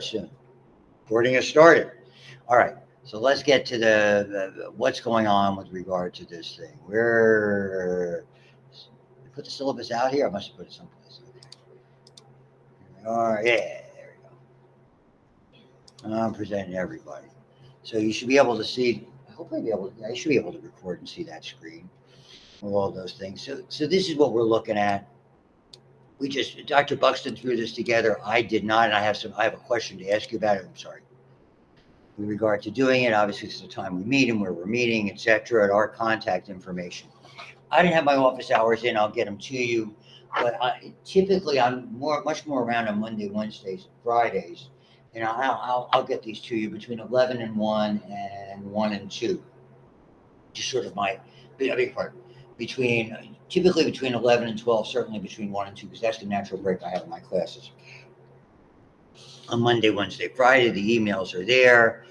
Soon. Recording has started. All right. So let's get to the what's going on with regard to this thing. Where I put the syllabus out here? I must have put it someplace. Okay. Here we are. Yeah, there we go. I'm presenting to everybody. So you should be able to see. Hopefully, be able. I should be able to record and see that screen with all those things. So this is what we're looking at. We just Dr. Buxton threw this together. I did not, and I have a question to ask you about it. I'm sorry. With regard to doing it, obviously it's the time we meet and where we're meeting, etc., and our contact information. I didn't have my office hours in. I'll get them to you, but typically I'm much more around on Monday, Wednesdays, and Fridays, and I'll get these to you between 11 and 1 and 1 and 2. Just sort of I beg pardon, typically between 11 and 12, certainly between 1 and 2, because that's the natural break I have in my classes. On Monday, Wednesday, Friday, the emails are there.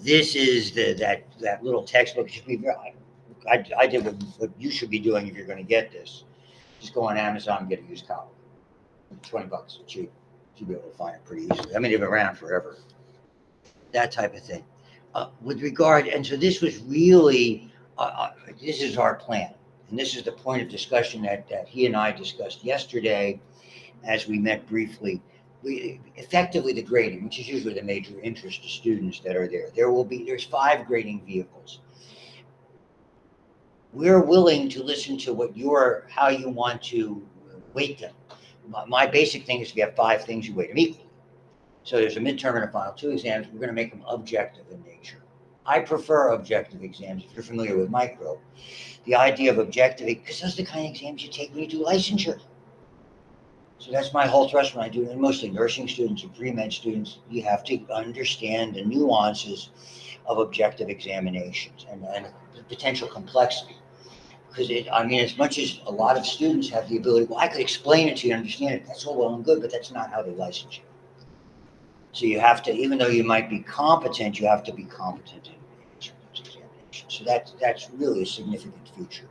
This is that little textbook. I did what you should be doing if you're going to get this. Just go on Amazon and get a used copy. $20, cheap. You'll be able to find it pretty easily. I mean, they've been around forever. That type of thing. With regard, and so this was really, this is our plan. And this is the point of discussion that he and I discussed yesterday as we met briefly. Effectively the grading, which is usually the major interest to students that are there. There's 5 grading vehicles. We're willing to listen to how you want to weight them. My basic thing is if you have 5 things, you weight them equally. So there's a midterm and a final 2 exams. We're going to make them objective in nature. I prefer objective exams if you're familiar with micro. The idea of objective, because those are the kind of exams you take when you do licensure. So that's my whole thrust when I do, and mostly nursing students and pre-med students. You have to understand the nuances of objective examinations and the potential complexity. Because as much as a lot of students have the ability, well, I could explain it to you and understand it. That's all well and good, but that's not how they license you. So you have to, even though you might be competent, you have to be competent in those examinations. So that's really a significant feature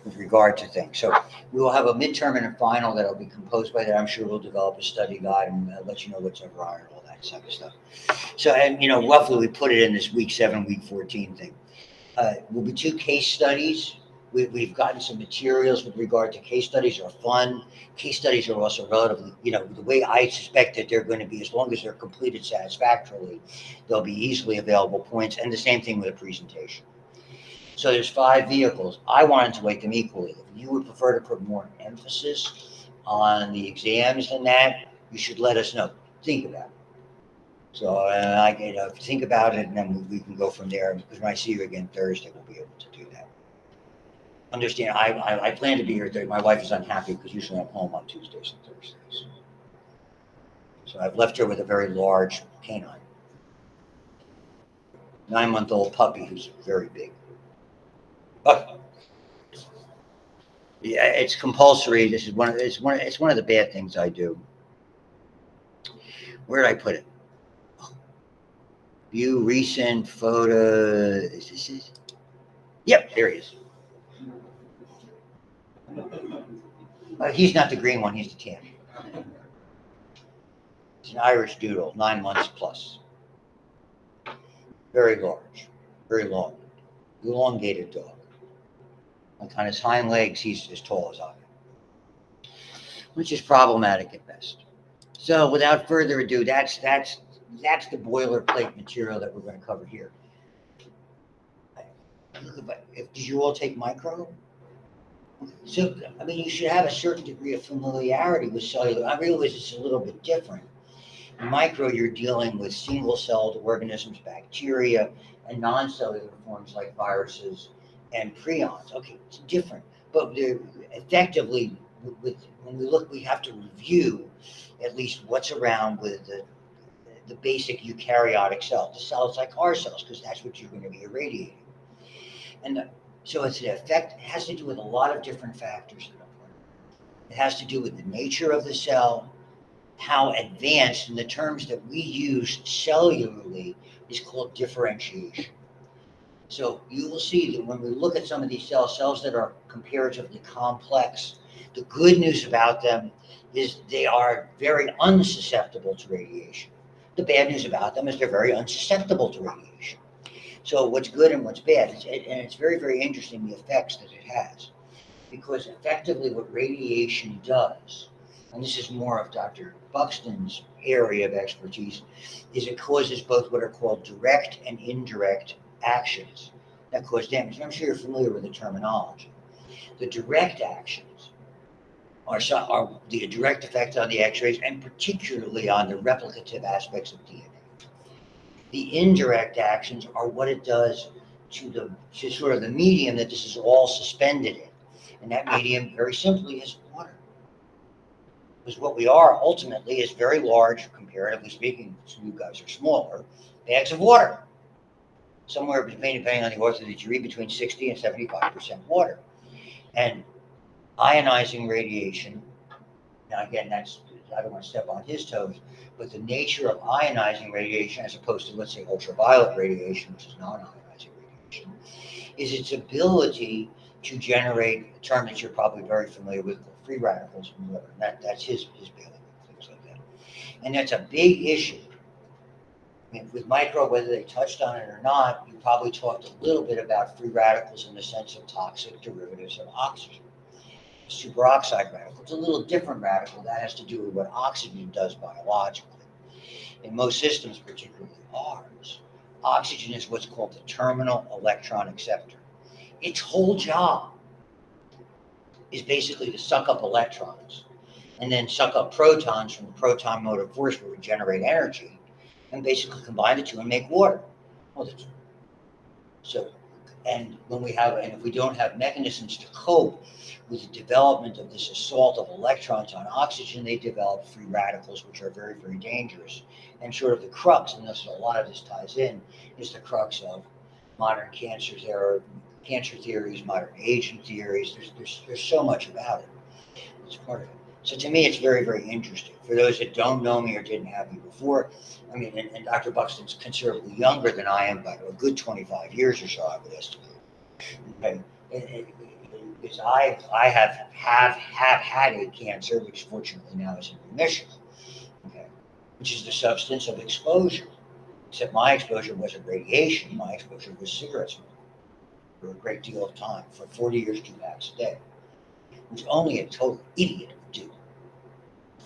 with regard to things. So we will have a midterm and a final that will be composed by that. I'm sure we'll develop a study guide and let you know what's ever on and all that type of stuff. So, and roughly we put it in this week 7, week 14 thing. Will be 2 case studies. We've gotten some materials with regard to case studies are fun. Case studies are also relatively, the way I suspect that they're going to be, as long as they're completed satisfactorily, they'll be easily available points. And the same thing with a presentation. So there's 5 vehicles. I wanted to weight them equally. If you would prefer to put more emphasis on the exams than that, you should let us know. Think about it. So think about it, and then we can go from there. Because when I see you again Thursday, we'll be able to do that. Understand, I plan to be here Thursday. My wife is unhappy because usually I'm home on Tuesdays and Thursdays. So I've left her with a very large canine. 9-month-old puppy who's very big. Yeah, it's compulsory. This is it's one of the bad things I do. Where did I put it? View recent photo. Is this it? Yep, there he is. He's not the green one. He's the tan. It's an Irish Doodle, 9 months plus. Very large, very long, elongated dog. Like on his hind legs, he's as tall as I am, which is problematic at best. So without further ado, that's the boilerplate material that we're going to cover here. Did you all take micro? So, you should have a certain degree of familiarity with cellular. I realize it's a little bit different. In micro, you're dealing with single-celled organisms, bacteria, and non-cellular forms like viruses and prions. Okay, it's different, but effectively, when we look, we have to review at least what's around with the basic eukaryotic cells, the cells like our cells, because that's what you're going to be irradiating. And so it's an effect. It has to do with a lot of different factors. It has to do with the nature of the cell, how advanced, and the terms that we use cellularly is called differentiation. So you will see that when we look at some of these cells that are comparatively complex, the good news about them is they are very unsusceptible to radiation. The bad news about them is they're very unsusceptible to radiation. So what's good and what's bad, and it's very, very interesting the effects that it has. Because effectively what radiation does, and this is more of Dr. Buxton's area of expertise, is it causes both what are called direct and indirect actions that cause damage. And I'm sure you're familiar with the terminology. The direct actions are the direct effect on the X-rays and particularly on the replicative aspects of DNA. The indirect actions are what it does to sort of the medium that this is all suspended in. And that medium, very simply, is water. Because what we are ultimately is very large, comparatively speaking, you guys are smaller, bags of water. Somewhere between, depending on the author that you read, between 60 and 75% water. And ionizing radiation, now again, I don't want to step on his toes, but the nature of ionizing radiation, as opposed to, let's say, ultraviolet radiation, which is non-ionizing radiation, is its ability to generate a term that you're probably very familiar with, called free radicals and whatever. That's his bailiwick, things like that. And that's a big issue. I mean, with micro, whether they touched on it or not, you probably talked a little bit about free radicals in the sense of toxic derivatives of oxygen. Superoxide radical, it's a little different radical. That has to do with what oxygen does biologically. In most systems, particularly ours, oxygen is what's called the terminal electron acceptor. Its whole job is basically to suck up electrons and then suck up protons from the proton motive force where we generate energy and basically combine the two and make water. Well, so, and if we don't have mechanisms to cope with the development of this assault of electrons on oxygen, they develop free radicals, which are very, very dangerous. And sort of the crux, and a lot of this ties in, is the crux of modern cancer theories, modern aging theories. There's so much about it. It's part of it. So to me, it's very, very interesting. For those that don't know me or didn't have me before, I mean, and Dr. Buxton's considerably younger than I am, by a good 25 years or so, I would estimate. Okay. Because I have had a cancer, which fortunately now is in remission, okay, which is the substance of exposure. Except my exposure wasn't radiation, my exposure was cigarette smoke for a great deal of time, for 40 years, 2 packs a day, which only a total idiot would do.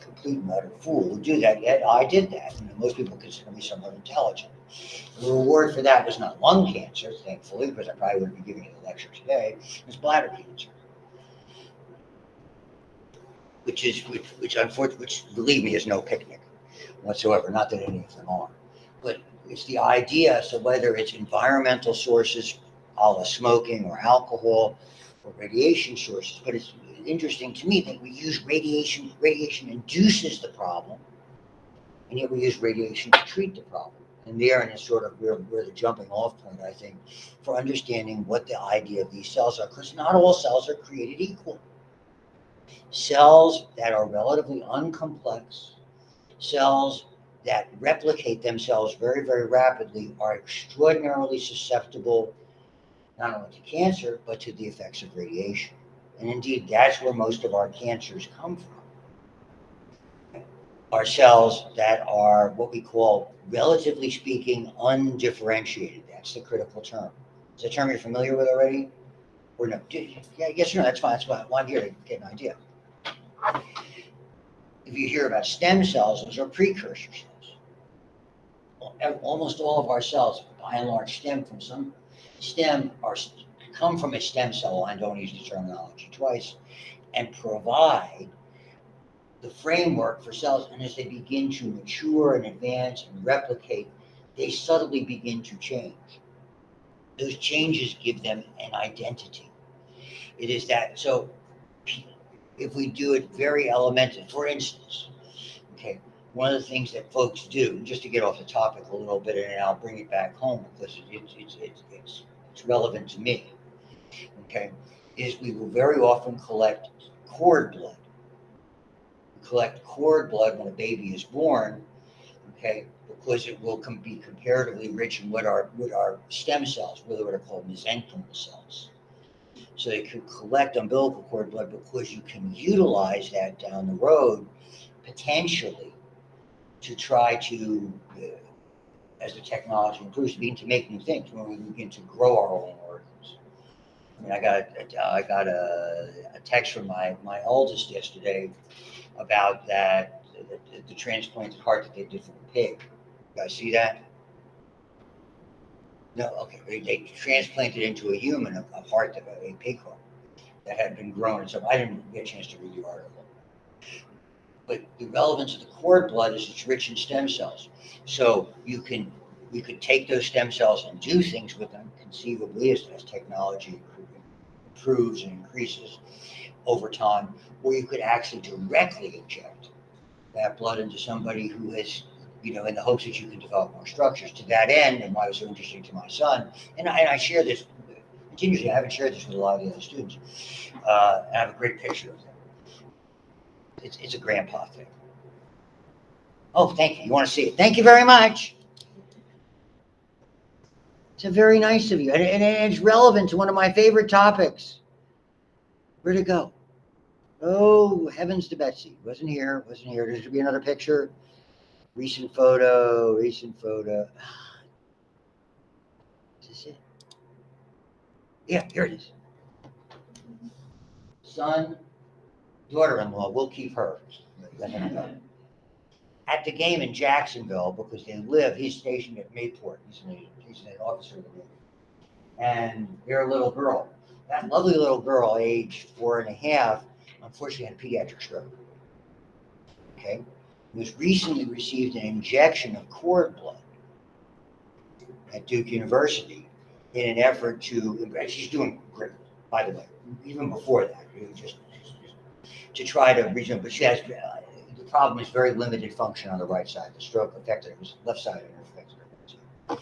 Complete and utter fool would do that, yet I did that. And most people consider me somewhat intelligent. The reward for that was not lung cancer, thankfully, because I probably wouldn't be giving you the lecture today. It was bladder cancer, which believe me is no picnic whatsoever. Not that any of them are, but it's the idea. So whether it's environmental sources, a la smoking or alcohol, or radiation sources, but it's interesting to me that we use radiation. Radiation induces the problem, and yet we use radiation to treat the problem. And therein is sort of where the jumping off point, I think, for understanding what the idea of these cells are, because not all cells are created equal. Cells that are relatively uncomplex, cells that replicate themselves very, very rapidly, are extraordinarily susceptible not only to cancer, but to the effects of radiation. And indeed, that's where most of our cancers come from. Are cells that are what we call, relatively speaking, undifferentiated. That's the critical term. Is that a term you're familiar with already? Or no? Yeah, yes or no, that's fine. That's why I'm here to get an idea. If you hear about stem cells, those are precursor cells. Almost all of our cells, by and large, come from a stem cell line, don't use the terminology twice, and provide the framework for cells. And as they begin to mature and advance and replicate, they subtly begin to change. Those changes give them an identity. It is that, so if we do it very elementary, for instance, okay, one of the things that folks do, just to get off the topic a little bit, and I'll bring it back home because it's relevant to me, okay, is we will very often collect cord blood. We collect cord blood when a baby is born, okay, because it will be comparatively rich in what are stem cells, really what are called mesenchymal cells. So they can collect umbilical cord blood because you can utilize that down the road, potentially, to try to, as the technology improves, begin to make new things when we begin to grow our own organs. I mean, I got a text from my oldest yesterday about the transplanted heart that they did from a pig. You guys see that? No, okay. They transplanted into a human a heart, a pig heart that had been grown. And so I didn't get a chance to read the article. But the relevance of the cord blood is it's rich in stem cells. So you could take those stem cells and do things with them conceivably as technology improves and increases over time, or you could actually directly inject that blood into somebody who has, in the hopes that you can develop more structures. To that end, and why it was so interesting to my son, and I share this continuously. I haven't shared this with a lot of the other students. I have a great picture of him. It's a grandpa thing. Oh, thank you. You want to see it? Thank you very much. It's a very nice of you, and it's relevant to one of my favorite topics. Where'd it go? Oh, heavens to Betsy. Wasn't here. There should be another picture. Recent photo. Is this it? Yeah, here it is. Son, daughter-in-law, we'll keep her. Let him go. At the game in Jacksonville, because he's stationed at Mayport. He's an officer of the Navy. And their little girl, that lovely little girl, aged 4.5, unfortunately had a pediatric stroke. Okay? Was recently received an injection of cord blood at Duke University in an effort she's doing great, by the way, even before that, just to try to reach them, but she has, the problem is very limited function on the right side. The stroke affected her left side, and affected her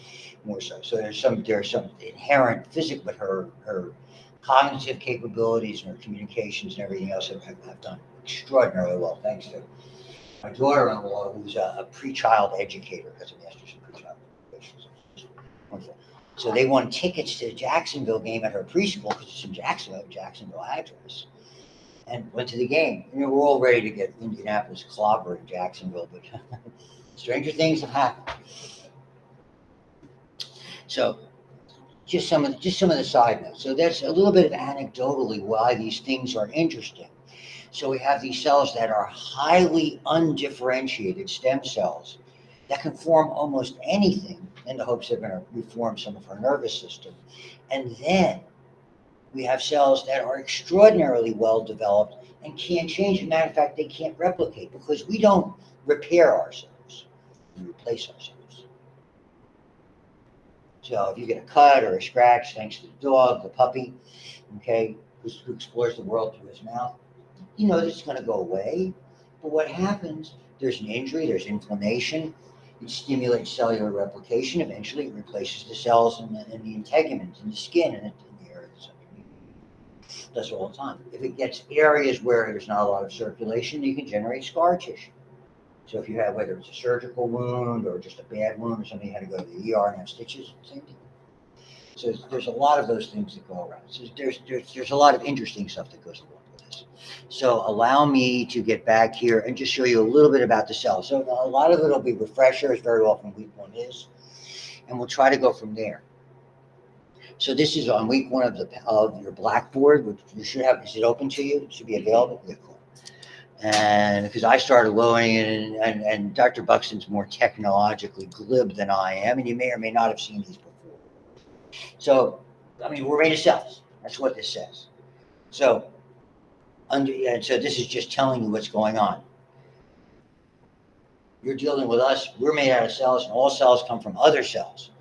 more so. So there's some inherent physics, but her cognitive capabilities and her communications and everything else have done extraordinarily well, thanks to my daughter-in-law, who's a pre-child educator, has a master's in pre-child education. Wonderful. So they won tickets to the Jacksonville game at her preschool because it's in Jacksonville address, and went to the game. We're all ready to get Indianapolis clobbered in Jacksonville, but stranger things have happened. So just some of the side notes. So that's a little bit of anecdotally why these things are interesting. So we have these cells that are highly undifferentiated stem cells that can form almost anything in the hopes they're going to reform some of our nervous system. And then we have cells that are extraordinarily well developed and can't change. As a matter of fact, they can't replicate because we don't repair ourselves, we replace ourselves. So if you get a cut or a scratch, thanks to the dog, the puppy, okay, who explores the world through his mouth, it's going to go away. But what happens, there's an injury, there's inflammation, it stimulates cellular replication. Eventually, it replaces the cells in the integument, in the skin, and in the areas underneath. Does it all the time. If it gets areas where there's not a lot of circulation, you can generate scar tissue. So if you have, whether it's a surgical wound or just a bad wound or something, you had to go to the ER and have stitches, same thing. So there's a lot of those things that go around. So there's a lot of interesting stuff that goes along with this. So allow me to get back here and just show you a little bit about the cell. So a lot of it will be refreshers, very often week 1 is, and we'll try to go from there. So this is on week 1 of your Blackboard, which you should have. Is it open to you? It should be available. Yeah, cool. And because I started loading it, and Dr. Buxton's more technologically glib than I am, and you may or may not have seen these before. So, we're made of cells. That's what this says. So, so this is just telling you what's going on. You're dealing with us. We're made out of cells, and all cells come from other cells.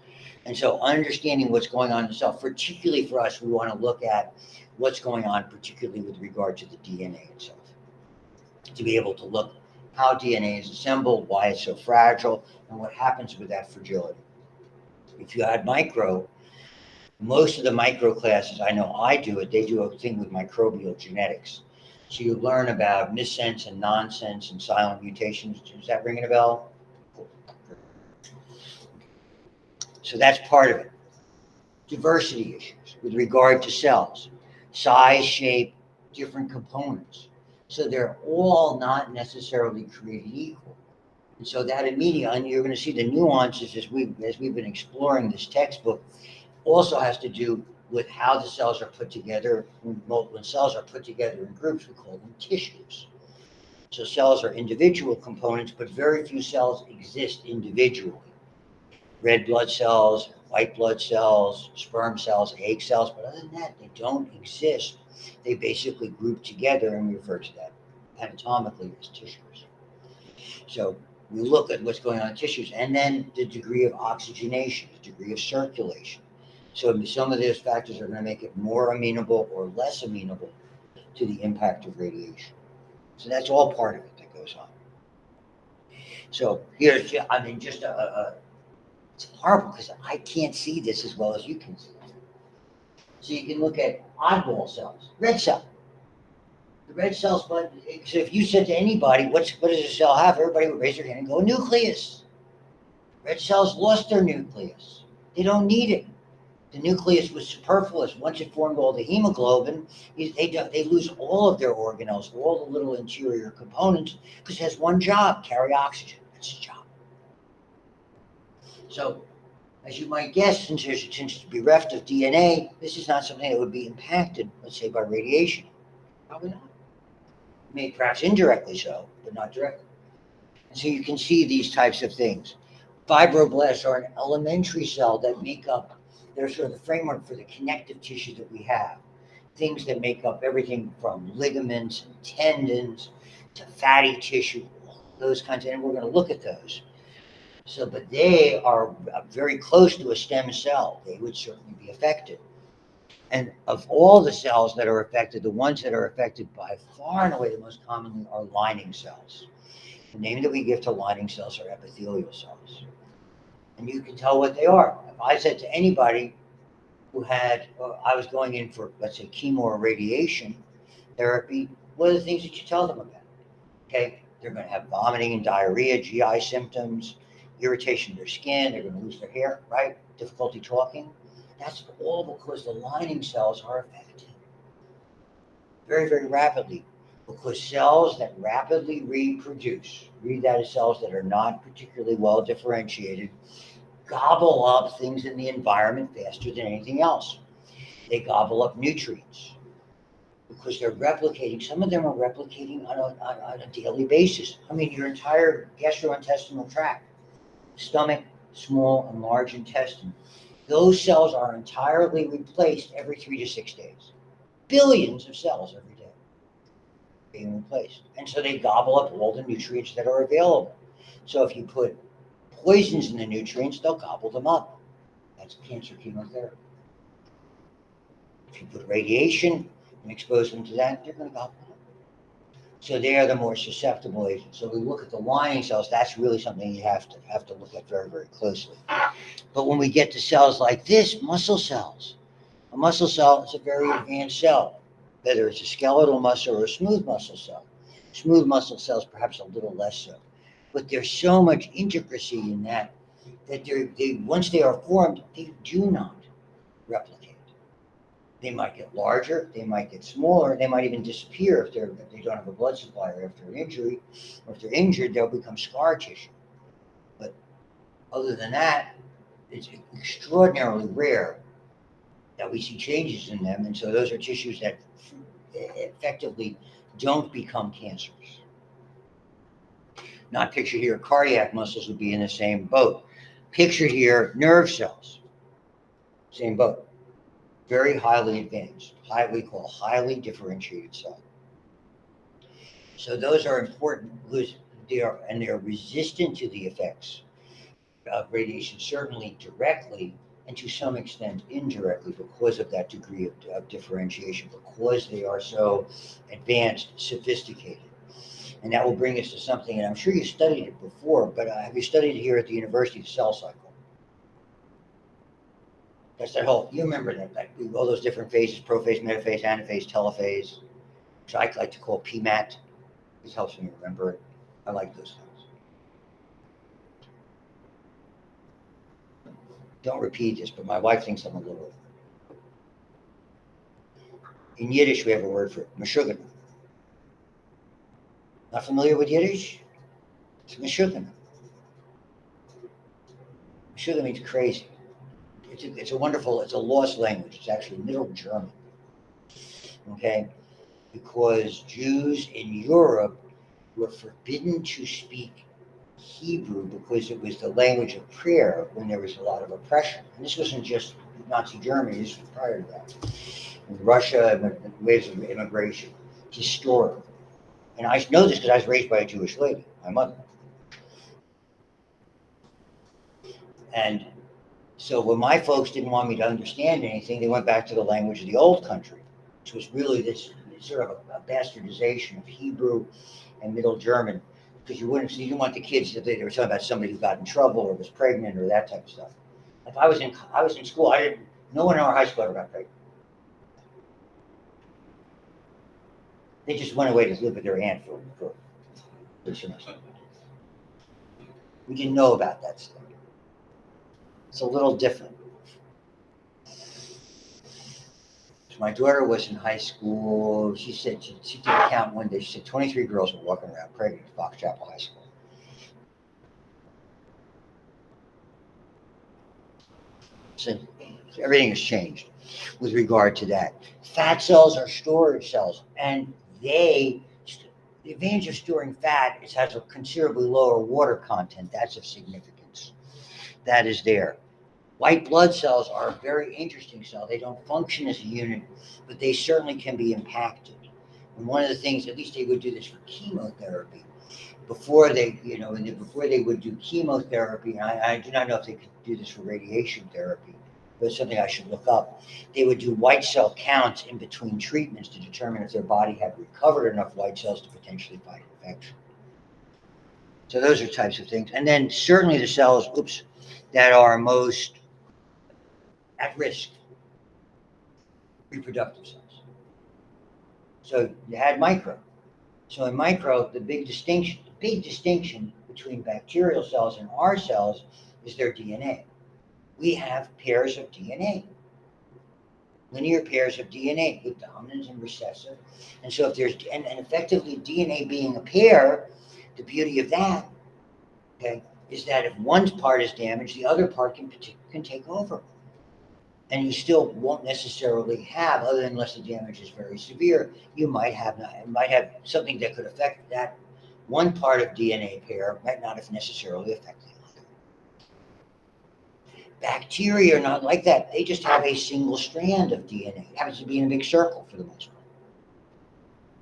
And so understanding what's going on in the cell, particularly for us, we want to look at what's going on, particularly with regard to the DNA itself. To be able to look how DNA is assembled, why it's so fragile, and what happens with that fragility. If you had micro, most of the micro classes, I know I do it, they do a thing with microbial genetics. So you learn about missense and nonsense and silent mutations. Is that ringing a bell? Cool. So that's part of it. Diversity issues with regard to cells, size, shape, different components. So they're all not necessarily created equal. And so that immediately, and you're going to see the nuances as we've been exploring this textbook, also has to do with how the cells are put together. When cells are put together in groups, we call them tissues. So cells are individual components, but very few cells exist individually. Red blood cells, white blood cells, sperm cells, egg cells, but other than that, they don't exist. They basically group together, and we refer to that anatomically as tissues. So we look at what's going on in tissues, and then the degree of oxygenation, the degree of circulation. So some of those factors are going to make it more amenable or less amenable to the impact of radiation. So that's all part of it that goes on. So here's, I mean, just it's horrible because I can't see this as well as you can see. So you can look at oddball cells, red cell. The red cells, but so if you said to anybody, what does a cell have? Everybody would raise their hand and go, nucleus. Red cells lost their nucleus. They don't need it. The nucleus was superfluous. Once it formed all the hemoglobin, they lose all of their organelles, all the little interior components, because it has one job, carry oxygen. That's its job. So, as you might guess, since it's bereft of DNA, this is not something that would be impacted, let's say, by radiation. Probably not. Maybe perhaps indirectly so, but not directly. And so you can see these types of things. Fibroblasts are an elementary cell that make up, they're sort of the framework for the connective tissue that we have. Things that make up everything from ligaments and tendons to fatty tissue, those kinds of, and we're going to look at those. So, but they are very close to a stem cell. They would certainly be affected. And of all the cells that are affected, the ones that are affected by far and away the most commonly are lining cells. The name that we give to lining cells are epithelial cells. And you can tell what they are. If I said to anybody who had, I was going in for, let's say, chemo or radiation therapy, what are the things that you tell them about? Okay, they're going to have vomiting and diarrhea, GI symptoms, irritation of their skin, they're going to lose their hair, right? Difficulty talking. That's all because the lining cells are affected very, very rapidly. Because cells that rapidly reproduce, read that as cells that are not particularly well differentiated, gobble up things in the environment faster than anything else. They gobble up nutrients because they're replicating. Some of them are replicating on a daily basis. I mean, your entire gastrointestinal tract, stomach, small and large intestine, those cells are entirely replaced every 3 to 6 days. Billions of cells every day being replaced. And so they gobble up all the nutrients that are available. So if you put poisons in the nutrients, they'll gobble them up. That's cancer chemotherapy. If you put radiation and expose them to that, they're going to gobble them up. So they are the more susceptible agents. So we look at the lining cells. That's really something you have to look at very, very closely. But when we get to cells like this, muscle cells, a muscle cell is a very advanced cell, whether it's a skeletal muscle or a smooth muscle cell. Smooth muscle cells, perhaps a little less so. But there's so much intricacy in that they once they are formed, they do not replicate. They might get larger, they might get smaller, they might even disappear if they don't have a blood supply or after an injury, or if they're injured, they'll become scar tissue. But other than that, it's extraordinarily rare that we see changes in them, and so those are tissues that effectively don't become cancers. Not pictured here, cardiac muscles would be in the same boat. Pictured here, nerve cells, same boat. Very highly advanced, we call highly differentiated cell. So those are important because they're resistant to the effects of radiation, certainly directly, and to some extent indirectly because of that degree of differentiation, because they are so advanced, sophisticated. And that will bring us to something, and I'm sure you studied it before, but have you studied it here at the university, the cell cycle? That's that whole, you remember that, like all those different phases, prophase, metaphase, anaphase, telophase, which I like to call PMAT. This helps me remember it. I like those things. Don't repeat this, but my wife thinks I'm a little. In Yiddish, we have a word for it, meshuggah. Not familiar with Yiddish? It's meshuggah. Sugar means crazy. It's a wonderful, it's a lost language. It's actually Middle German, okay? Because Jews in Europe were forbidden to speak Hebrew because it was the language of prayer when there was a lot of oppression. And this wasn't just Nazi Germany, this was prior to that. In Russia, waves of immigration, historic. And I know this because I was raised by a Jewish lady, my mother. And so when my folks didn't want me to understand anything, they went back to the language of the old country, which was really this sort of a bastardization of Hebrew and Middle German, because you didn't want the kids that they were talking about somebody who got in trouble or was pregnant or that type of stuff. Like I was in school, no one in our high school ever got pregnant. They just went away to live with their aunt for a semester. We didn't know about that stuff. It's a little different. My daughter was in high school. She said she did a count one day. She said 23 girls were walking around pregnant at Fox Chapel High School. So everything has changed with regard to that. Fat cells are storage cells, and the advantage of storing fat is it has a considerably lower water content. That's of significance. That is there. White blood cells are a very interesting cell. They don't function as a unit, but they certainly can be impacted. And one of the things, at least they would do this for chemotherapy, before they would do chemotherapy, and I do not know if they could do this for radiation therapy, but it's something I should look up. They would do white cell counts in between treatments to determine if their body had recovered enough white cells to potentially fight infection. So those are types of things. And then certainly the cells, that are most at risk, reproductive cells. So you had micro. So in micro, the big distinction between bacterial cells and our cells is their DNA. We have pairs of DNA, linear pairs of DNA with dominant and recessive. And so if there's, and effectively DNA being a pair, the beauty of that, okay, is that if one part is damaged, the other part can take over. And you still won't necessarily have, other than unless the damage is very severe, you might have something that could affect that one part of DNA pair, might not have necessarily affected the other. Bacteria are not like that. They just have a single strand of DNA. It happens to be in a big circle for the most part.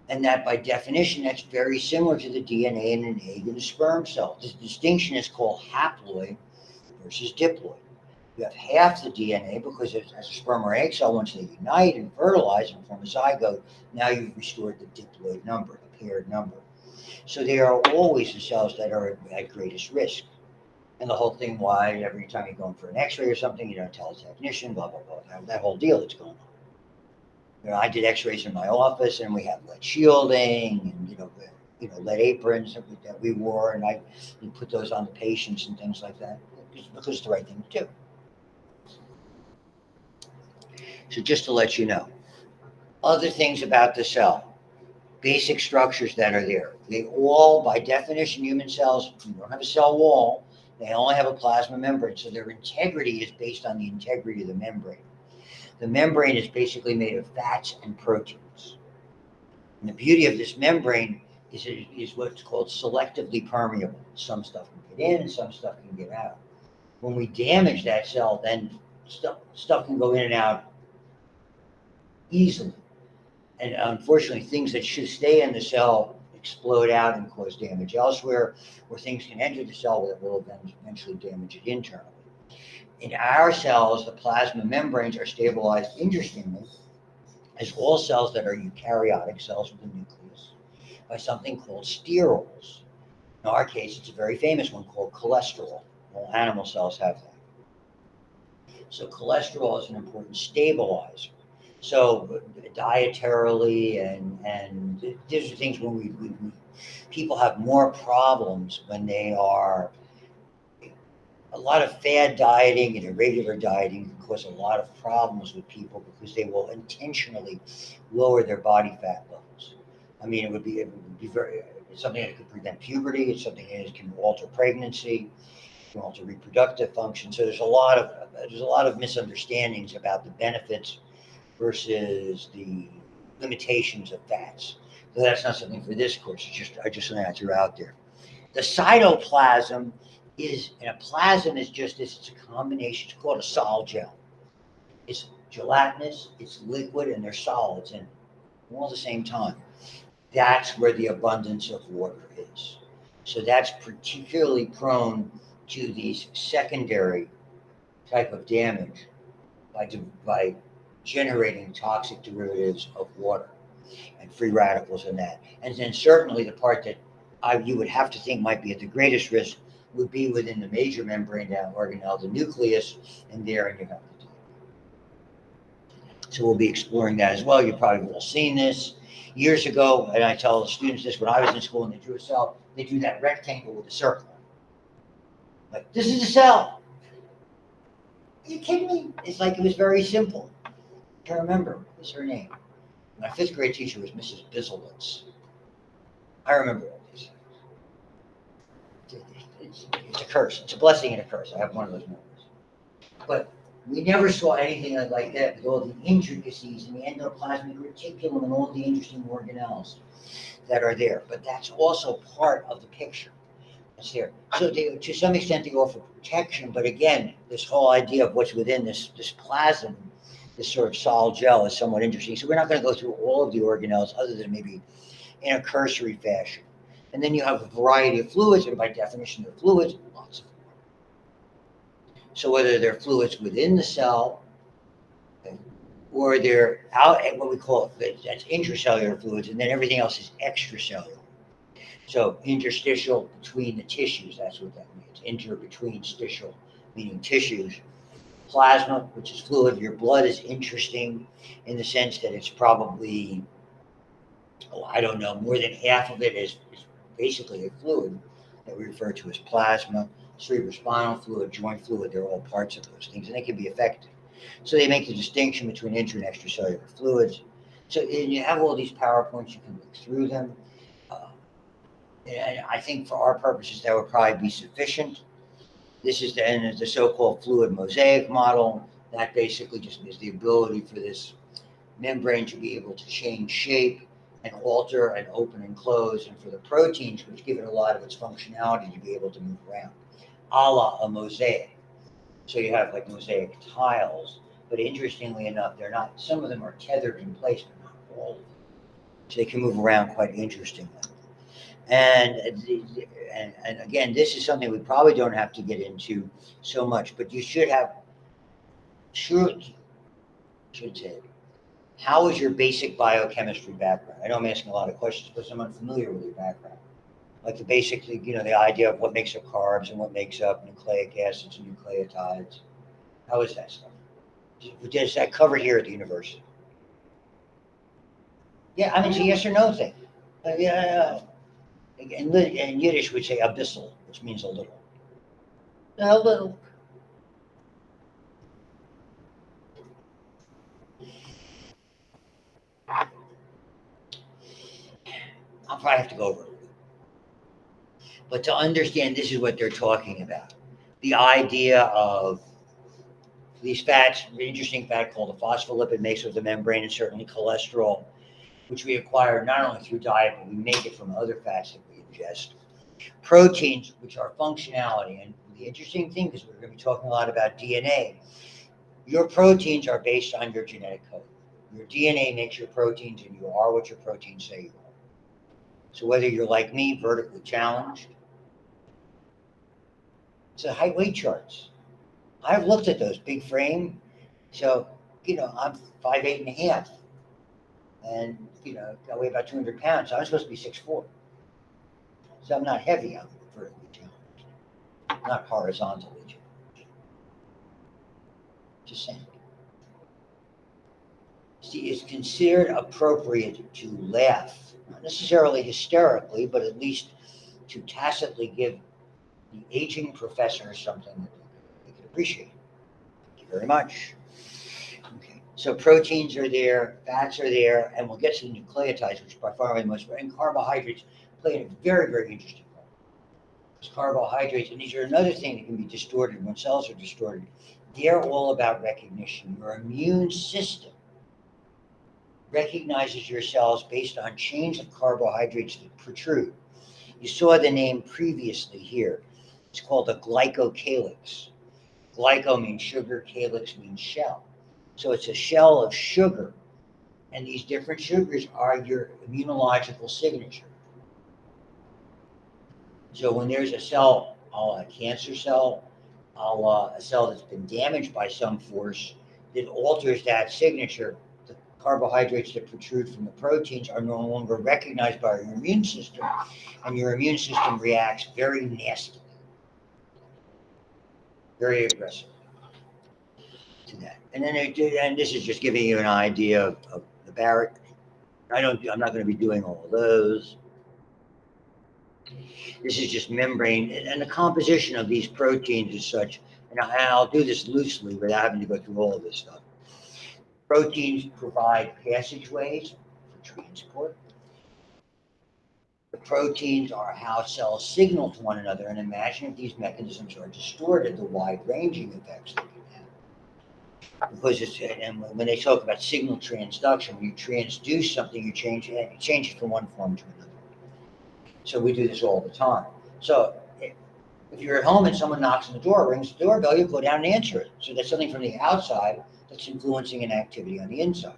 And that, by definition, that's very similar to the DNA in an egg and a sperm cell. This distinction is called haploid versus diploid. You have half the DNA because as a sperm or egg cell, once they unite and fertilize and form a zygote, now you've restored the diploid number, the paired number. So they are always the cells that are at greatest risk. And the whole thing why every time you go in for an x-ray or something, you don't tell the technician, blah, blah, blah, that whole deal that's going on. I did x-rays in my office, and we had lead shielding and, lead aprons that we wore, and I put those on the patients and things like that because it's the right thing to do. So just to let you know, other things about the cell, basic structures that are there. They all, by definition, human cells don't have a cell wall. They only have a plasma membrane. So their integrity is based on the integrity of the membrane. The membrane is basically made of fats and proteins. And the beauty of this membrane is what's called selectively permeable. Some stuff can get in and some stuff can get out. When we damage that cell, then stuff can go in and out easily. And unfortunately, things that should stay in the cell explode out and cause damage elsewhere, or things can enter the cell that will eventually damage it internally. In our cells, the plasma membranes are stabilized, interestingly, as all cells that are eukaryotic cells with a nucleus, by something called sterols. In our case, it's a very famous one called cholesterol. All animal cells have that. So cholesterol is an important stabilizer. So dietarily and these are things when people have more problems when they are, a lot of fad dieting and irregular dieting can cause a lot of problems with people because they will intentionally lower their body fat levels. I mean, it would be it's something that could prevent puberty. It's something that can alter pregnancy. can alter reproductive function. So there's a lot of misunderstandings about the benefits versus the limitations of fats. So that's not something for this course. I just something I threw out there. The cytoplasm is, and a plasm is just this. It's a combination. It's called a sol gel. It's gelatinous, it's liquid, and there's solids in it all at the same time. That's where the abundance of water is. So that's particularly prone to these secondary type of damage by generating toxic derivatives of water and free radicals in that. And then certainly the part that you would have to think might be at the greatest risk would be within the major membrane organelle, the nucleus, and therein you have the DNA. So we'll be exploring that as well. You probably will have seen this years ago, and I tell the students this when I was in school and they drew a cell, they drew that rectangle with a circle. Like, this is a cell. Are you kidding me? It's like it was very simple. I can't remember. What's her name? My fifth grade teacher was Mrs. Bizelowitz. I remember all these things. It's a curse. It's a blessing and a curse. I have one of those memories. But we never saw anything like that with all the intricacies and the endoplasmic reticulum and all the interesting organelles that are there. But that's also part of the picture that's there. So to some extent, they offer protection. But again, this whole idea of what's within this plasm, this sort of sol gel, is somewhat interesting. So we're not going to go through all of the organelles other than maybe in a cursory fashion. And then you have a variety of fluids, and by definition, they're fluids, lots of them. So whether they're fluids within the cell, okay, or they're out at what we call that's intracellular fluids, and then everything else is extracellular. So interstitial between the tissues, that's what that means. Inter between stitial, meaning tissues. Plasma, which is fluid. Your blood is interesting in the sense that it's probably, I don't know, more than half of it is basically a fluid that we refer to as plasma. Cerebrospinal fluid, joint fluid, they're all parts of those things, and they can be affected. So they make the distinction between intra and extracellular fluids. So and you have all these PowerPoints, you can look through them. And I think for our purposes, that would probably be sufficient. This is the so-called fluid mosaic model. That basically just is the ability for this membrane to be able to change shape and alter and open and close, and for the proteins, which give it a lot of its functionality, to be able to move around, a la a mosaic. So you have like mosaic tiles, but interestingly enough, they're not. Some of them are tethered in place, but not all of them. So they can move around quite interestingly. And again, this is something we probably don't have to get into so much, but you should say, how is your basic biochemistry background? I know I'm asking a lot of questions because I'm unfamiliar with your background. Like basically, the idea of what makes up carbs and what makes up nucleic acids and nucleotides. How is that stuff? Is that covered here at the university? Yeah, I mean, it's a yes or no thing. Yeah. In Yiddish, we'd say abyssal, which means a little. A little. I'll probably have to go over it. But to understand, this is what they're talking about. The idea of these fats, an interesting fat called a phospholipid makes of the membrane, and certainly cholesterol, which we acquire not only through diet, but we make it from other fats that we ingest. Proteins, which are functionality. And the interesting thing is we're going to be talking a lot about DNA. Your proteins are based on your genetic code. Your DNA makes your proteins, and you are what your proteins say you are. So whether you're like me, vertically challenged, it's the height weight charts. I've looked at those big frame. So, I'm 5'8.5". And, I weigh about 200 pounds. So I'm supposed to be 6'4". So I'm not heavy, I'm vertically challenged, not horizontally challenged. Just saying. See, it's considered appropriate to laugh, not necessarily hysterically, but at least to tacitly give the aging professor something that they could appreciate. Thank you very much. Okay. So proteins are there, fats are there, and we'll get to the nucleotides, which by far are the most, and carbohydrates play a very, very interesting role. carbohydrates, and these are another thing that can be distorted when cells are distorted. They're all about recognition. Your immune system recognizes your cells based on chains of carbohydrates that protrude. You saw the name previously here. It's called a glycocalyx. Glyco means sugar, calyx means shell. So it's a shell of sugar, and these different sugars are your immunological signature. So when there's a cell, a cancer cell, a cell that's been damaged by some force that alters that signature, the carbohydrates that protrude from the proteins are no longer recognized by your immune system, and your immune system reacts very nastily, very aggressively to that. And then and this is just giving you an idea of the Barrett. I'm not going to be doing all of those. This is just membrane, and the composition of these proteins is such, and I'll do this loosely without having to go through all of this stuff. Proteins provide passageways for transport. The proteins are how cells signal to one another, and imagine if these mechanisms are distorted, the wide-ranging effects they can have. Because and when they talk about signal transduction, when you transduce something, you change it from one form to another. So we do this all the time. So if you're at home and someone knocks on the door, rings the doorbell, you go down and answer it. So that's something from the outside that's influencing an activity on the inside.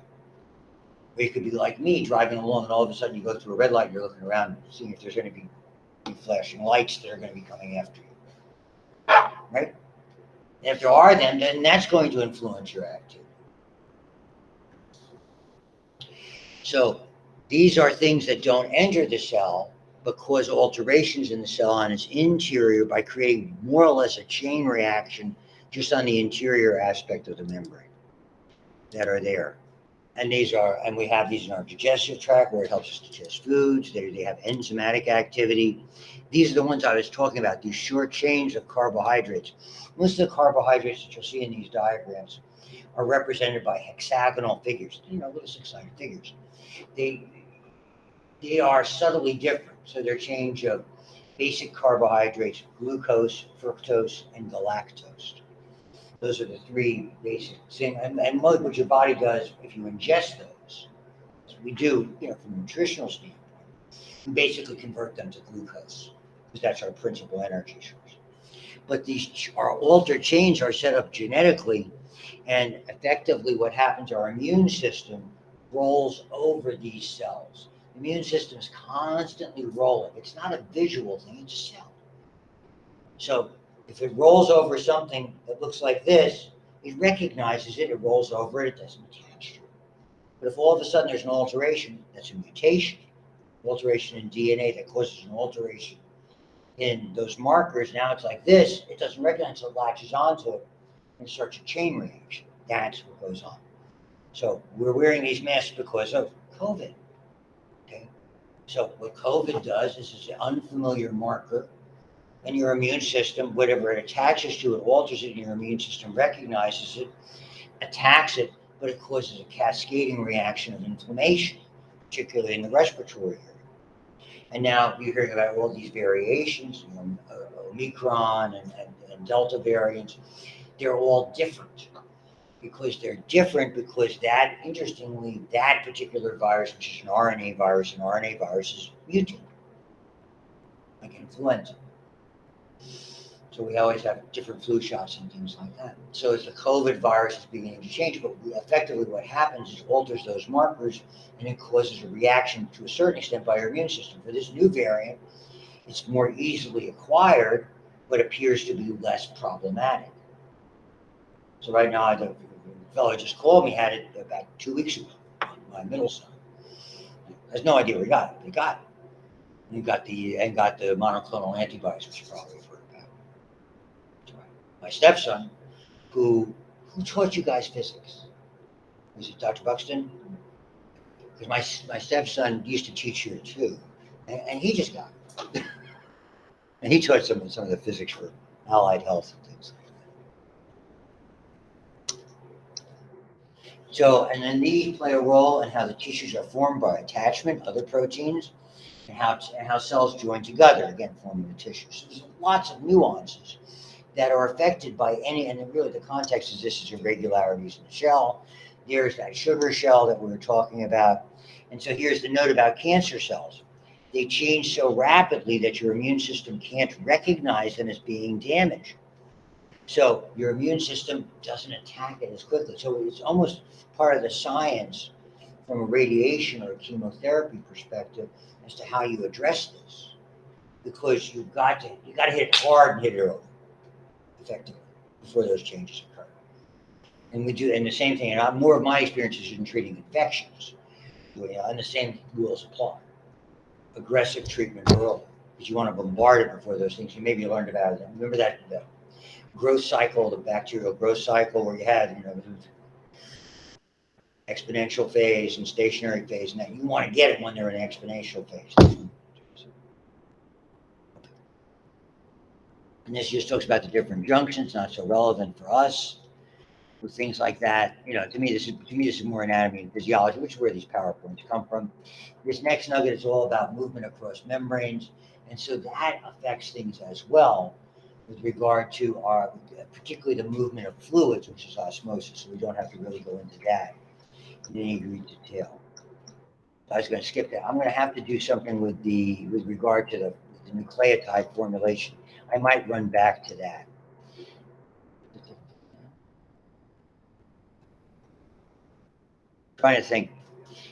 Or you could be like me, driving along, and all of a sudden you go through a red light, and you're looking around, seeing if there's going to be flashing lights that are going to be coming after you. Right? And if there are them, then that's going to influence your activity. So these are things that don't enter the cell, but cause alterations in the cell on its interior by creating more or less a chain reaction just on the interior aspect of the membrane that are there. And we have these in our digestive tract where it helps us digest foods. They have enzymatic activity. These are the ones I was talking about, these short chains of carbohydrates. Most of the carbohydrates that you'll see in these diagrams are represented by hexagonal figures, little six-sided figures. They are subtly different. So they're change of basic carbohydrates, glucose, fructose, and galactose. Those are the three basic things. And what your body does if you ingest those, as we do, from a nutritional standpoint, we basically convert them to glucose because that's our principal energy source. But our altered chains are set up genetically, and effectively what happens, our immune system rolls over these cells. The immune system is constantly rolling. It's not a visual thing, it's a cell. So if it rolls over something that looks like this, it recognizes it, it rolls over it, it doesn't attach to it. But if all of a sudden there's an alteration, that's a mutation, alteration in DNA that causes an alteration in those markers, now it's like this, it doesn't recognize it, it latches onto it and starts a chain reaction. That's what goes on. So we're wearing these masks because of COVID. Okay. So what COVID does is it's an unfamiliar marker, and your immune system, whatever it attaches to, it alters it, and your immune system recognizes it, attacks it, but it causes a cascading reaction of inflammation, particularly in the respiratory area. And now you're hearing about all these variations, Omicron and Delta variants. They're all different because interestingly, that particular virus, which is an RNA virus, is mutating, like influenza. So we always have different flu shots and things like that. So as the COVID virus is beginning to change, but effectively what happens is it alters those markers, and it causes a reaction to a certain extent by your immune system. For this new variant, it's more easily acquired, but appears to be less problematic. So right now, the fellow just called me, had it about 2 weeks ago, my middle son. Has no idea where he got it. He got it. And got the monoclonal antibodies, which you probably have heard about. My stepson, who taught you guys physics? Was it Dr. Buxton? Because my stepson used to teach here too, and he just got it. And he taught some of the physics for allied health and things like that. So, and then these play a role in how the tissues are formed by attachment, other proteins. and how cells join together, again, forming the tissue. So there's lots of nuances that are affected by any, and really the context is this is irregularities in the shell. There's that sugar shell that we were talking about. And so here's the note about cancer cells. They change so rapidly that your immune system can't recognize them as being damaged. So your immune system doesn't attack it as quickly. So it's almost part of the science from a radiation or a chemotherapy perspective as to how you address this. Because you got to hit it hard and hit it early, effectively, before those changes occur. And we do, and the same thing, and more of my experience is in treating infections. And the same rules apply. Aggressive treatment early, because you want to bombard it before those things. You maybe learned about it. Remember that the growth cycle, the bacterial growth cycle, where you had, exponential phase and stationary phase. Now you want to get it when they're in exponential phase. And this just talks about the different junctions, not so relevant for us with things like that. To me, this is more anatomy and physiology, which is where these PowerPoints come from. This next nugget is all about movement across membranes, and so that affects things as well with regard to our, particularly the movement of fluids, which is osmosis. So we don't have to really go into that in any great detail. I was going to skip that. I'm going to have to do something with regard to the nucleotide formulation. I might run back to that. Trying to think.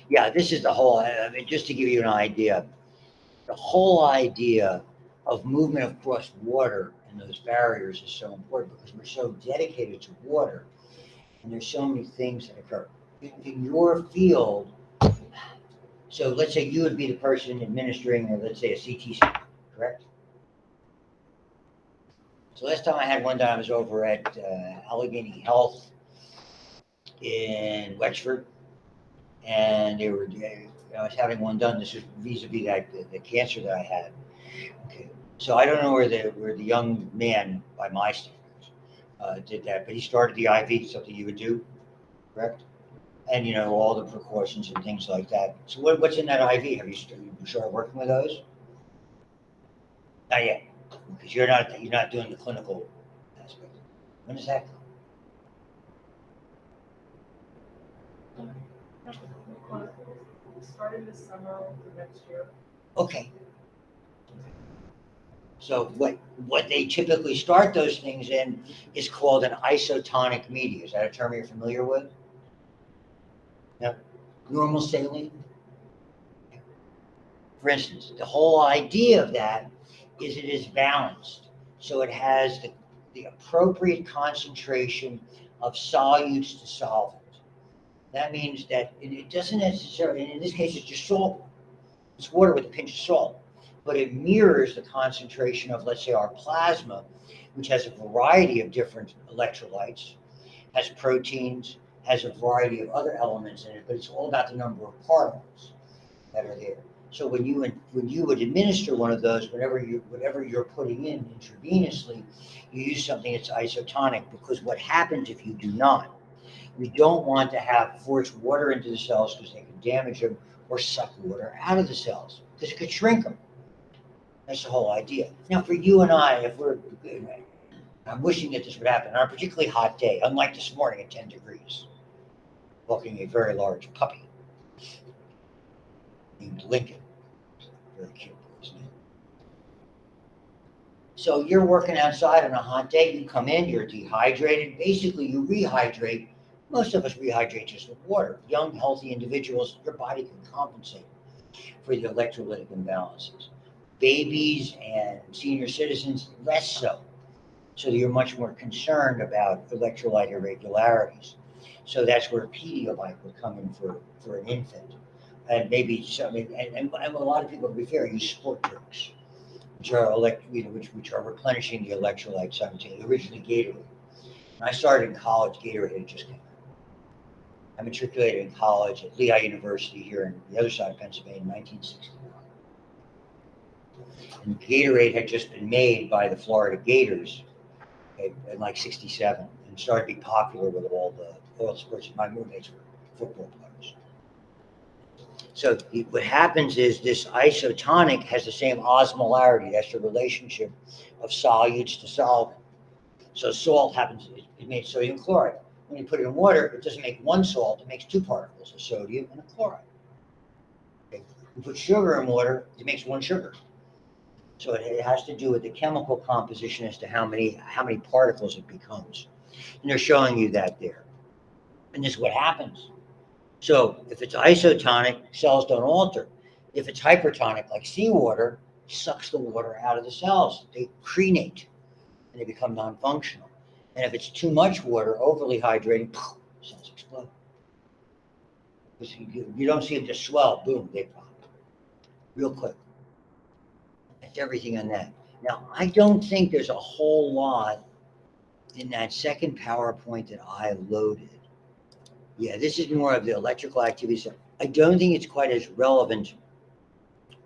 Yeah, this is the whole, just to give you an idea, the whole idea of movement across water and those barriers is so important because we're so dedicated to water, and there's so many things that occur. In your field, so let's say you would be the person administering, let's say, a CT scan, correct? So last time I had one done, I was over at Allegheny Health in Wexford, and I was having one done. This was vis-a-vis the cancer that I had. Okay, so I don't know where the young man, by my standards, did that, but he started the IV, something you would do, correct? And all the precautions and things like that. So what's in that IV? Have you started working with those? Not yet, because you're not doing the clinical aspect. When does that come? Starting this summer or next year. Okay. So what they typically start those things in is called an isotonic media. Is that a term you're familiar with? No. Normal saline? For instance, the whole idea of that is it is balanced. So it has the appropriate concentration of solutes to solvent. That means that it doesn't necessarily, and in this case, it's just salt. It's water with a pinch of salt. But it mirrors the concentration of, let's say, our plasma, which has a variety of different electrolytes, has proteins, has a variety of other elements in it, but it's all about the number of particles that are there. So when you would administer one of those, whatever you're putting in intravenously, you use something that's isotonic, because what happens if you do not? We don't want to have force water into the cells because they can damage them, or suck water out of the cells because it could shrink them. That's the whole idea. Now, for you and I, I'm wishing that this would happen on a particularly hot day, unlike this morning at 10 degrees, walking a very large puppy named Lincoln. Very cute, isn't it? So you're working outside on a hot day, you come in, you're dehydrated. Basically, you rehydrate. Most of us rehydrate just with water. Young, healthy individuals, your body can compensate for the electrolytic imbalances. Babies and senior citizens, less so. So you're much more concerned about electrolyte irregularities. So that's where Pedialyte would come in for an infant. And maybe something, and a lot of people, to be fair, use sport drinks, which are which are replenishing the electrolyte simultaneously. Originally Gatorade. When I started in college, Gatorade had just come out. I matriculated in college at Lehigh University here on the other side of Pennsylvania in 1969. And Gatorade had just been made by the Florida Gators in like 67 and started to be popular with all the sports. My roommates were football players. So what happens is this isotonic has the same osmolarity. That's the relationship of solutes to solvent. So salt happens, it makes sodium chloride. When you put it in water, it doesn't make one salt, it makes two particles, a sodium and a chloride. Okay. You put sugar in water, it makes one sugar. So it has to do with the chemical composition as to how many particles it becomes. And they're showing you that there. And this is what happens. So if it's isotonic, cells don't alter. If it's hypertonic, like seawater, it sucks the water out of the cells. They crenate and they become non-functional. And if it's too much water, overly hydrating, cells explode. You don't see them just swell, boom, they pop. Real quick. That's everything on that. Now, I don't think there's a whole lot in that second PowerPoint that I loaded. Yeah, this is more of the electrical activities. I don't think it's quite as relevant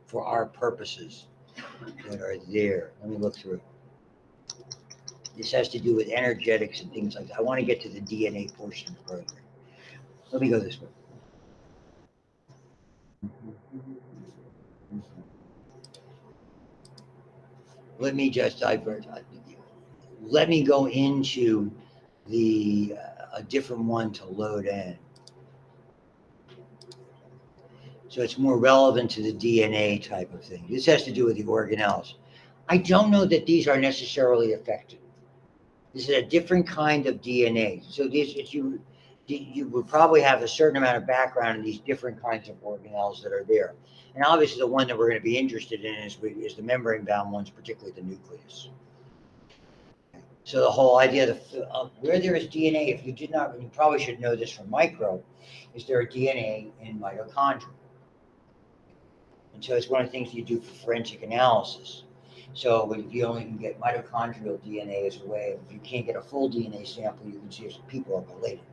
for our purposes that are there. Let me look through. This has to do with energetics and things like that. I want to get to the DNA portion of the program. Let me go this way. Let me just divert. Let me go into a different one to load in. So it's more relevant to the DNA type of thing. This has to do with the organelles. I don't know that these are necessarily affected. This is a different kind of DNA. So these, if you would probably have a certain amount of background in these different kinds of organelles that are there. And obviously the one that we're going to be interested in is the membrane-bound ones, particularly the nucleus. So the whole idea of where there is DNA, if you did not, and you probably should know this from micro, is there a DNA in mitochondria? And so it's one of the things you do for forensic analysis. So if you only can get mitochondrial DNA as a way of, if you can't get a full DNA sample, you can see if people are related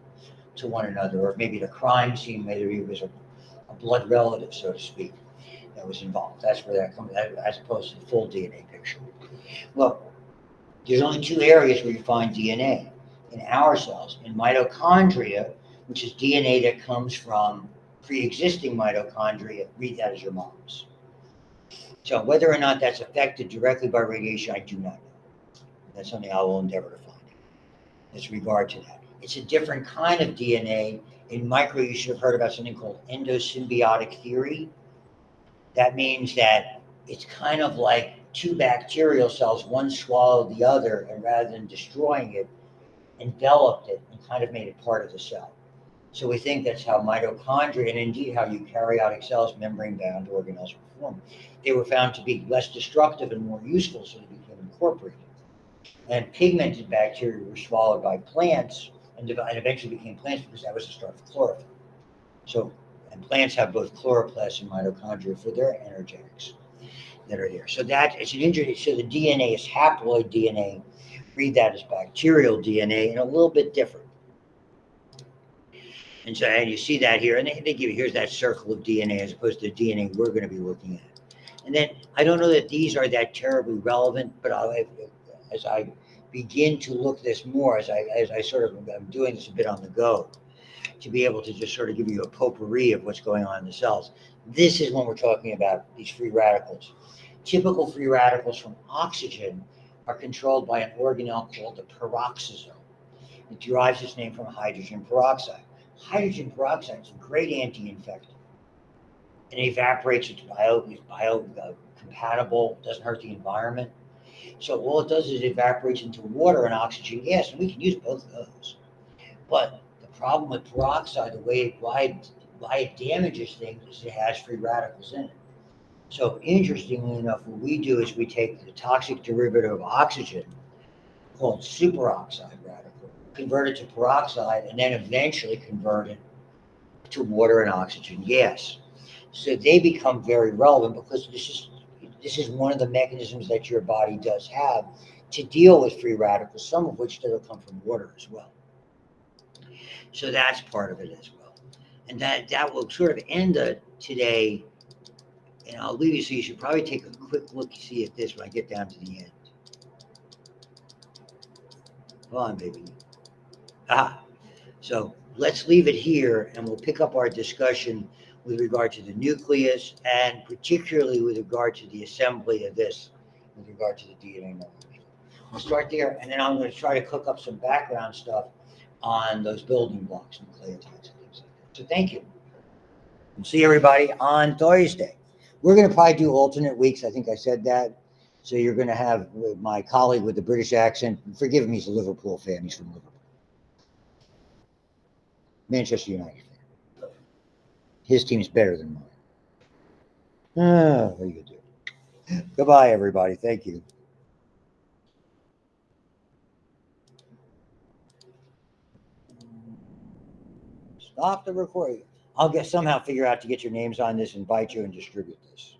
to one another, or maybe the crime scene, maybe it was a blood relative, so to speak, that was involved. That's where that comes, as opposed to the full DNA picture. Well, there's only two areas where you find DNA in our cells. In mitochondria, which is DNA that comes from pre-existing mitochondria, read that as your mom's. So whether or not that's affected directly by radiation, I do not know. That's something I will endeavor to find as regard to that. It's a different kind of DNA. In micro, you should have heard about something called endosymbiotic theory. That means that it's kind of like two bacterial cells, one swallowed the other, and rather than destroying it, enveloped it and kind of made it part of the cell. So we think that's how mitochondria, and indeed how eukaryotic cells, membrane-bound organelles, were formed. They were found to be less destructive and more useful, so they became incorporated. And pigmented bacteria were swallowed by plants and eventually became plants because that was the start of chlorophyll. So, and plants have both chloroplasts and mitochondria for their energetics that are there. So that it's an injury. So the DNA is haploid DNA. Read that as bacterial DNA, and a little bit different. And so, and you see that here, and they give you, here's that circle of DNA as opposed to the DNA we're going to be looking at. And then I don't know that these are that terribly relevant, but as I begin to look this more, as I sort of, I'm doing this a bit on the go, to be able to just sort of give you a potpourri of what's going on in the cells. This is when we're talking about these free radicals. Typical free radicals from oxygen are controlled by an organelle called the peroxisome. It derives its name from hydrogen peroxide. Hydrogen peroxide is a great anti-infectant. And it evaporates, it's biocompatible, doesn't hurt the environment. So all it does is it evaporates into water and oxygen gas, and we can use both of those. But the problem with peroxide, why it damages things, is it has free radicals in it. So interestingly enough, what we do is we take the toxic derivative of oxygen, called superoxide radical, convert it to peroxide, and then eventually convert it to water and oxygen gas. So they become very relevant because this is one of the mechanisms that your body does have to deal with free radicals, some of which that'll come from water as well. So that's part of it as well. And that will sort of end today. And I'll leave you, so you should probably take a quick look, see at this when I get down to the end. Come on, baby. So let's leave it here, and we'll pick up our discussion with regard to the nucleus, and particularly with regard to the assembly of this, with regard to the DNA molecule. I'll start there, and then I'm going to try to cook up some background stuff on those building blocks, nucleotides, and things like that. So thank you. We'll see everybody on Thursday. We're going to probably do alternate weeks. I think I said that. So you're going to have my colleague with the British accent. Forgive him, he's a Liverpool fan. He's from Liverpool. Manchester United fan. His team's better than mine. What are you going to do? Goodbye, everybody. Thank you. Stop the recording. I'll somehow figure out to get your names on this, invite you, and distribute this.